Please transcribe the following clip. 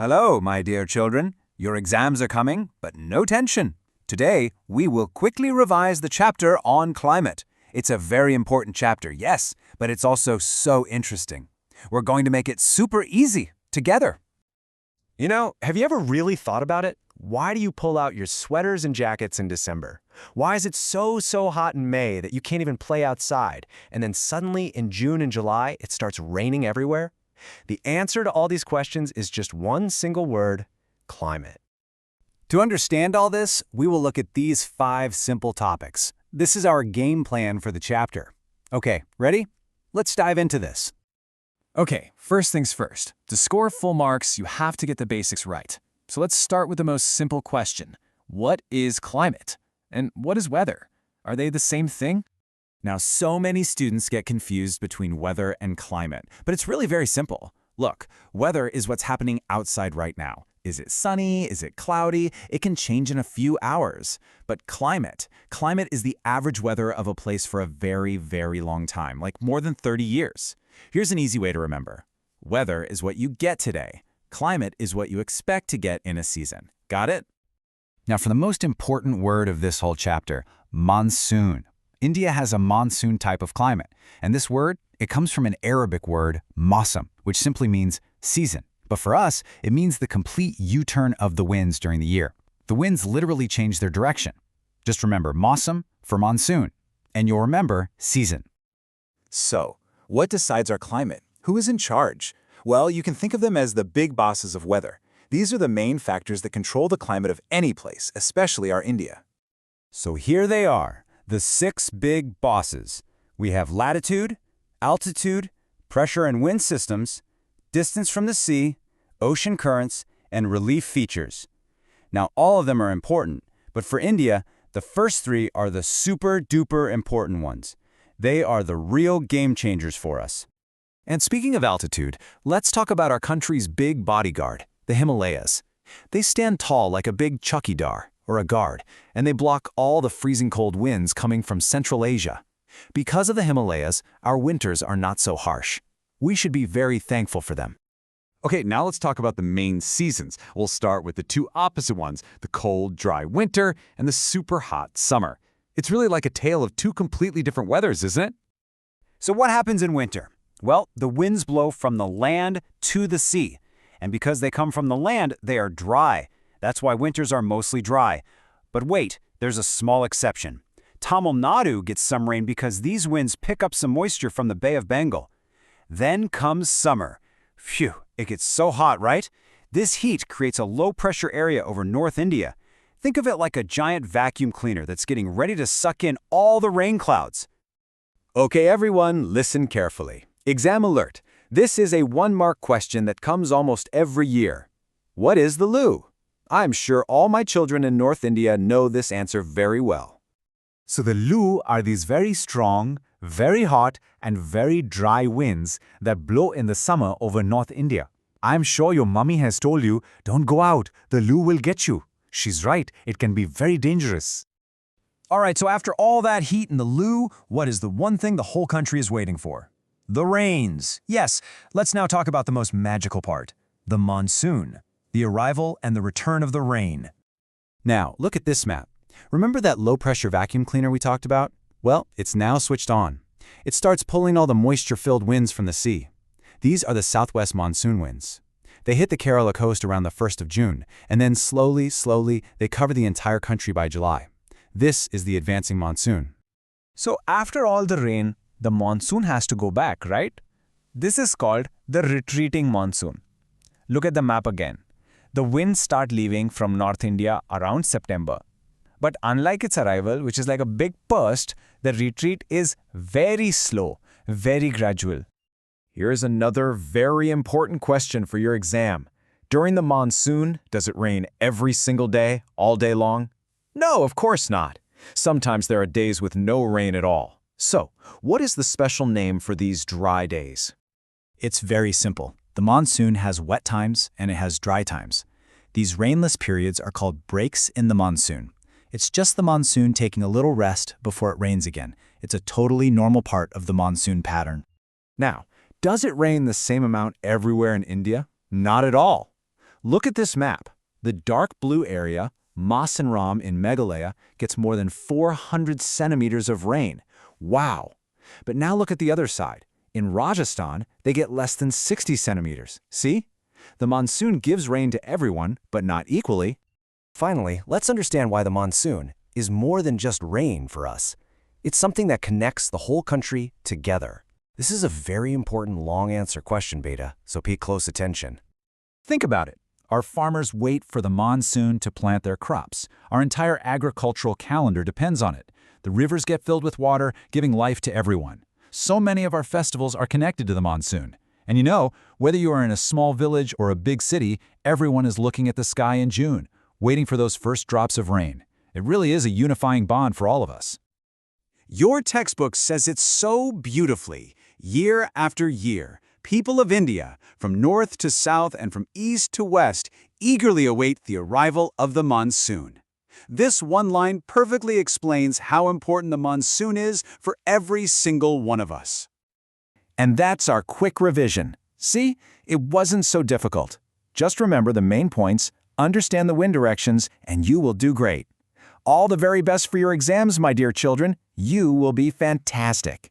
Hello, my dear children. Your exams are coming, but no tension. Today, we will quickly revise the chapter on climate. It's a very important chapter, yes, but it's also so interesting. We're going to make it super easy together. You know, have you ever really thought about it? Why do you pull out your sweaters and jackets in December? Why is it so hot in May that you can't even play outside, and then suddenly in June and July it starts raining everywhere? The answer to all these questions is just one single word: climate. To understand all this, we will look at these 5 simple topics. This is our game plan for the chapter. Okay, ready? Let's dive into this. Okay, first things first. To score full marks, you have to get the basics right. So let's start with the most simple question. What is climate? And what is weather? Are they the same thing? Now, so many students get confused between weather and climate, but it's really very simple. Look, weather is what's happening outside right now. Is it sunny? Is it cloudy? It can change in a few hours. But climate is the average weather of a place for a very long time, like more than 30 years. Here's an easy way to remember. Weather is what you get today. Climate is what you expect to get in a season. Got it? Now for the most important word of this whole chapter, monsoon. India has a monsoon type of climate, and this word, it comes from an Arabic word, mausam, which simply means season. But for us, it means the complete U-turn of the winds during the year. The winds literally change their direction. Just remember mausam for monsoon, and you'll remember season. So, what decides our climate? Who is in charge? Well, you can think of them as the big bosses of weather. These are the main factors that control the climate of any place, especially our India. So here they are, the 6 big bosses. We have latitude, altitude, pressure and wind systems, distance from the sea, ocean currents, and relief features. Now, all of them are important, but for India, the first 3 are the super-duper important ones. They are the real game changers for us. And speaking of altitude, let's talk about our country's big bodyguard, the Himalayas. They stand tall like a big chowkidar, or a guard, and they block all the freezing cold winds coming from Central Asia. Because of the Himalayas, our winters are not so harsh. We should be very thankful for them. Okay, now let's talk about the main seasons. We'll start with the 2 opposite ones, the cold, dry winter and the super hot summer. It's really like a tale of 2 completely different weathers, isn't it? So what happens in winter? Well, the winds blow from the land to the sea. And because they come from the land, they are dry. That's why winters are mostly dry. But wait, there's a small exception. Tamil Nadu gets some rain because these winds pick up some moisture from the Bay of Bengal. Then comes summer. Phew, it gets so hot, right? This heat creates a low-pressure area over North India. Think of it like a giant vacuum cleaner that's getting ready to suck in all the rain clouds. Okay, everyone, listen carefully. Exam alert. This is a 1-mark question that comes almost every year. What is the Loo? I'm sure all my children in North India know this answer very well. So the Loo are these very strong, very hot, and very dry winds that blow in the summer over North India. I'm sure your mummy has told you, don't go out, the Loo will get you. She's right, it can be very dangerous. All right, so after all that heat in the Loo, what is the one thing the whole country is waiting for? The rains. Yes, let's now talk about the most magical part, the monsoon, the arrival and the return of the rain. Now, look at this map. Remember that low-pressure vacuum cleaner we talked about? Well, it's now switched on. It starts pulling all the moisture-filled winds from the sea. These are the southwest monsoon winds. They hit the Kerala coast around the 1st of June, and then slowly, they cover the entire country by July. This is the advancing monsoon. So after all the rain, the monsoon has to go back, right? This is called the retreating monsoon. Look at the map again. The winds start leaving from North India around September. But unlike its arrival, which is like a big burst, the retreat is very slow, very gradual. Here's another very important question for your exam. During the monsoon, does it rain every single day, all day long? No, of course not. Sometimes there are days with no rain at all. So, what is the special name for these dry days? It's very simple. The monsoon has wet times and it has dry times. These rainless periods are called breaks in the monsoon. It's just the monsoon taking a little rest before it rains again. It's a totally normal part of the monsoon pattern. Now, does it rain the same amount everywhere in India? Not at all. Look at this map. The dark blue area, Masanram in Meghalaya, gets more than 400 centimeters of rain. Wow! But now look at the other side. In Rajasthan, they get less than 60 centimeters. See? The monsoon gives rain to everyone, but not equally. Finally, let's understand why the monsoon is more than just rain for us. It's something that connects the whole country together. This is a very important long-answer question, Beta, so pay close attention. Think about it. Our farmers wait for the monsoon to plant their crops. Our entire agricultural calendar depends on it. The rivers get filled with water, giving life to everyone. So many of our festivals are connected to the monsoon. And you know, whether you are in a small village or a big city, everyone is looking at the sky in June, waiting for those first drops of rain. It really is a unifying bond for all of us. Your textbook says it so beautifully. Year after year, people of India, from north to south and from east to west, eagerly await the arrival of the monsoon. This one line perfectly explains how important the monsoon is for every single one of us. And that's our quick revision. See, it wasn't so difficult. Just remember the main points, understand the wind directions, and you will do great. All the very best for your exams, my dear children. You will be fantastic.